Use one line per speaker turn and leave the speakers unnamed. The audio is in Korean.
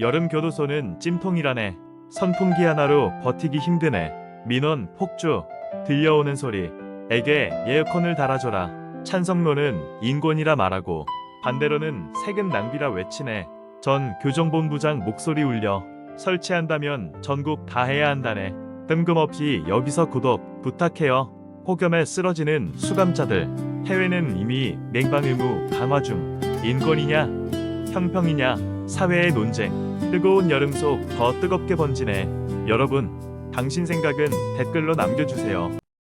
여름 교도소는 찜통이라네. 선풍기 하나로 버티기 힘드네. 민원, 폭주, 들려오는 소리. 에게 에어컨을 달아줘라. 찬성로는 인권이라 말하고 반대로는 세금 낭비라 외치네. 전 교정본부장 목소리 울려. 설치한다면 전국 다 해야 한다네. 뜬금없이 여기서 구독 부탁해요. 폭염에 쓰러지는 수감자들. 해외는 이미 냉방 의무 강화 중. 인권이냐 형평이냐 사회의 논쟁. 뜨거운 여름 속 더 뜨겁게 번지네. 여러분, 당신 생각은 댓글로 남겨주세요.